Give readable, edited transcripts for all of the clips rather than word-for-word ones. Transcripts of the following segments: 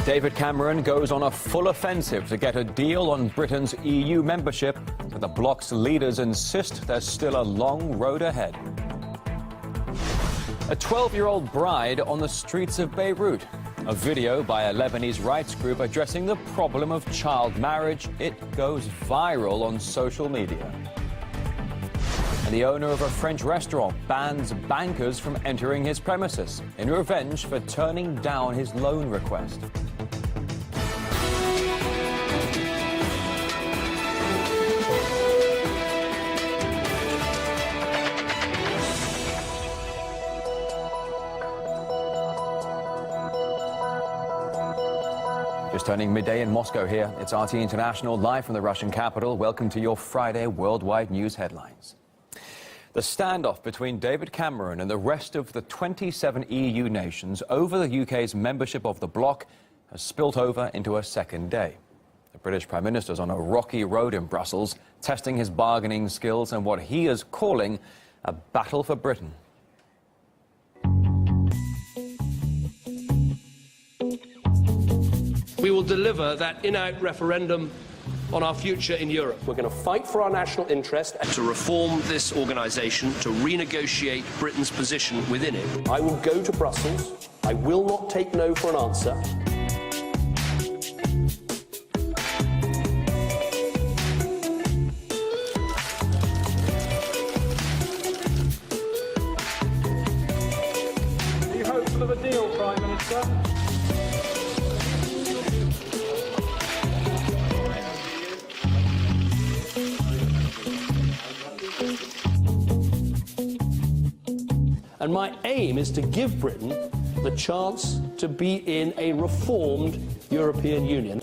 David Cameron goes on a full offensive to get a deal on Britain's EU membership, but the bloc's leaders insist there's still a long road ahead. A 12-year-old bride on the streets of Beirut. A video by a Lebanese rights group addressing the problem of child marriage. It goes viral on social media. And the owner of a French restaurant bans bankers from entering his premises in revenge for turning down his loan request. Just turning midday in Moscow here. It's RT International live from the Russian capital. Welcome to your Friday worldwide news headlines. The standoff between David Cameron and the rest of the 27 EU nations over the UK's membership of the bloc has spilt over into a second day. The British Prime Minister's on a rocky road in Brussels, testing his bargaining skills and what he is calling a battle for Britain. We will deliver that in-out referendum on our future in Europe. We're going to fight for our national interest and to reform this organisation, to renegotiate Britain's position within it. I will go to Brussels. I will not take no for an answer. Are you hopeful of a deal, Prime Minister? And my aim is to give Britain the chance to be in a reformed European Union.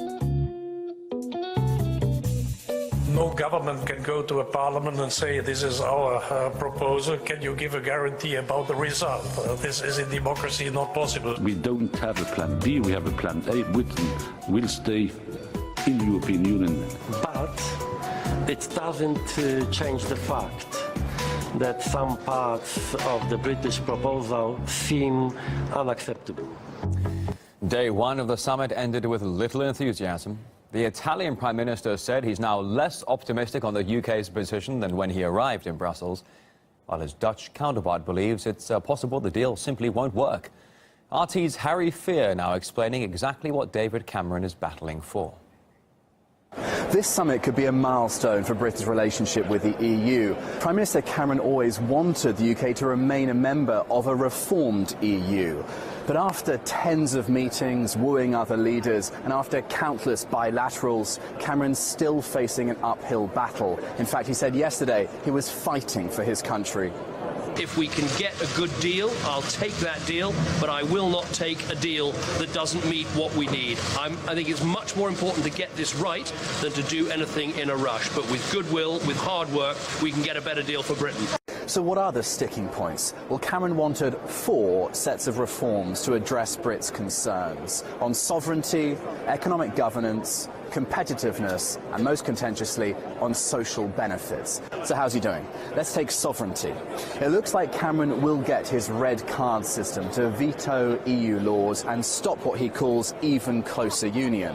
No government can go to a parliament and say, this is our proposal. Can you give a guarantee about the result? This is in democracy not possible. We don't have a plan B, we have a plan A. Britain will stay in the European Union. But it doesn't change the fact that some parts of the British proposal seem unacceptable. Day one of the summit ended with little enthusiasm. The Italian Prime Minister said he's now less optimistic on the UK's position than when he arrived in Brussels, while his Dutch counterpart believes it's possible the deal simply won't work. RT's Harry Fear now explaining exactly what David Cameron is battling for. This summit could be a milestone for Britain's relationship with the EU. Prime Minister Cameron always wanted the UK to remain a member of a reformed EU. But after tens of meetings, wooing other leaders, and after countless bilaterals, Cameron's still facing an uphill battle. In fact, he said yesterday he was fighting for his country. If we can get a good deal, I'll take that deal, but I will not take a deal that doesn't meet what we need. I think it's much more important to get this right than to do anything in a rush. But with goodwill, with hard work, we can get a better deal for Britain. So what are the sticking points? Well, Cameron wanted 4 sets of reforms to address Brits' concerns on sovereignty, economic governance, competitiveness, and most contentiously, on social benefits. So how's he doing? Let's take sovereignty. It looks like Cameron will get his red card system to veto EU laws and stop what he calls even closer union.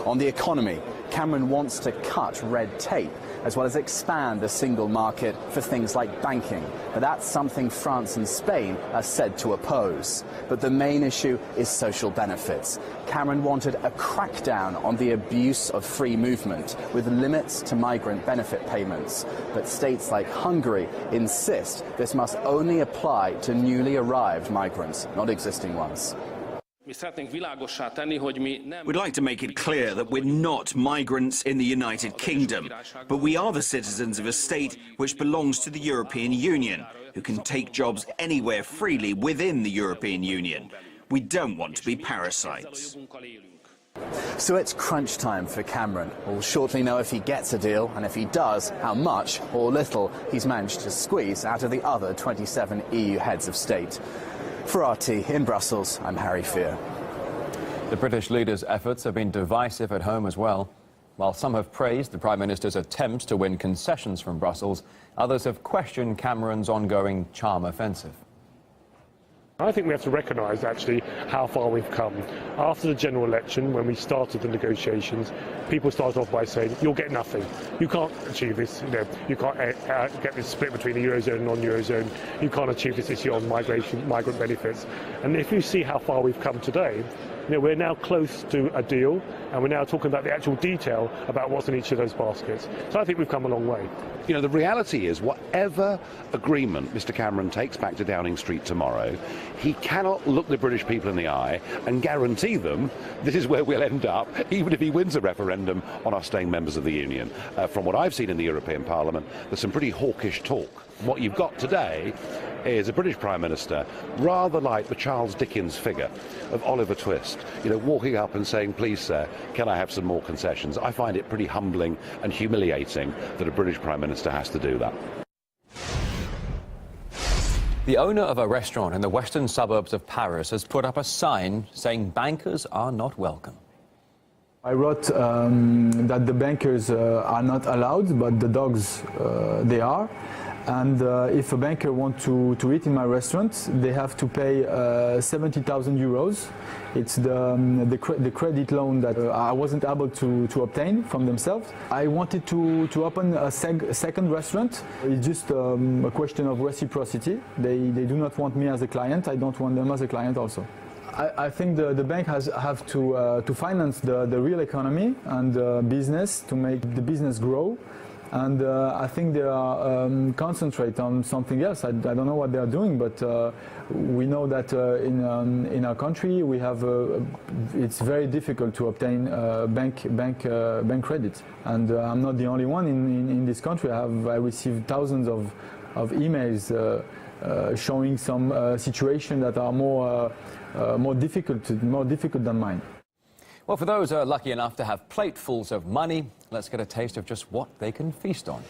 On the economy, Cameron wants to cut red tape, as well as expand the single market for things like banking. But that's something France and Spain are said to oppose. But the main issue is social benefits. Cameron wanted a crackdown on the abuse of free movement, with limits to migrant benefit payments. But states like Hungary insist this must only apply to newly arrived migrants, not existing ones. We'd like to make it clear that we're not migrants in the United Kingdom, but we are the citizens of a state which belongs to the European Union, who can take jobs anywhere freely within the European Union. We don't want to be parasites. So it's crunch time for Cameron. We'll shortly know if he gets a deal, and if he does, how much or little he's managed to squeeze out of the other 27 EU heads of state. For RT in Brussels, I'm Harry Fear. The British leader's efforts have been divisive at home as well. While some have praised the Prime Minister's attempts to win concessions from Brussels, others have questioned Cameron's ongoing charm offensive. I think we have to recognise actually how far we've come. After the general election, when we started the negotiations, people started off by saying, you'll get nothing. You can't achieve this. You can't get this split between the Eurozone and non-Eurozone. You can't achieve this issue on migrant benefits. And if you see how far we've come today, we're now close to a deal, and we're now talking about the actual detail about what's in each of those baskets. So I think we've come a long way. The reality is, whatever agreement Mr Cameron takes back to Downing Street tomorrow, he cannot look the British people in the eye and guarantee them this is where we'll end up, even if he wins a referendum on us staying members of the Union. From what I've seen in the European Parliament, there's some pretty hawkish talk. What you've got today is a British Prime Minister, rather like the Charles Dickens figure of Oliver Twist, walking up and saying, please sir, can I have some more concessions? I find it pretty humbling and humiliating that a British Prime Minister has to do that. The owner of a restaurant in the western suburbs of Paris has put up a sign saying bankers are not welcome. I wrote that the bankers are not allowed, but the dogs, they are. And if a banker wants to eat in my restaurant, they have to pay 70,000 euros. It's the credit loan that I wasn't able to obtain from themselves. I wanted to open a second restaurant. It's just a question of reciprocity. They do not want me as a client. I don't want them as a client also. I think the bank have to finance the real economy and business, to make the business grow. And I think they are concentrate on something else. I don't know what they are doing, but we know that in our country we have it's very difficult to obtain bank credit. And I'm not the only one in this country. I received thousands of emails showing some situations that are more difficult than mine. Well, for those who are lucky enough to have platefuls of money, let's get a taste of just what they can feast on.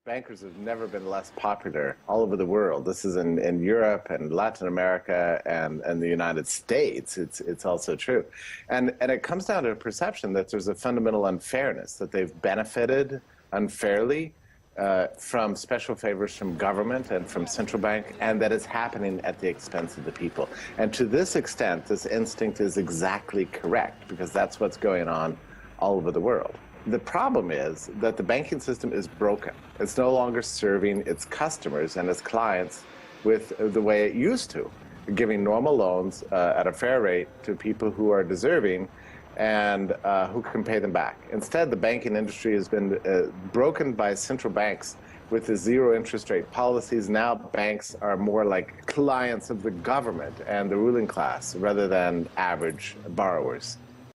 Bankers have never been less popular all over the world. This is in Europe and Latin America and the United States. It's also true. And it comes down to a perception that there's a fundamental unfairness, that they've benefited unfairly from special favors from government and from central bank, and that it's happening at the expense of the people. And to this extent, this instinct is exactly correct, because that's what's going on all over the world. The problem is that the banking system is broken. It's no longer serving its customers and its clients with the way it used to, giving normal loans at a fair rate to people who are deserving and who can pay them back. Instead, the banking industry has been broken by central banks with the zero interest rate policies. Now banks are more like clients of the government and the ruling class rather than average borrowers.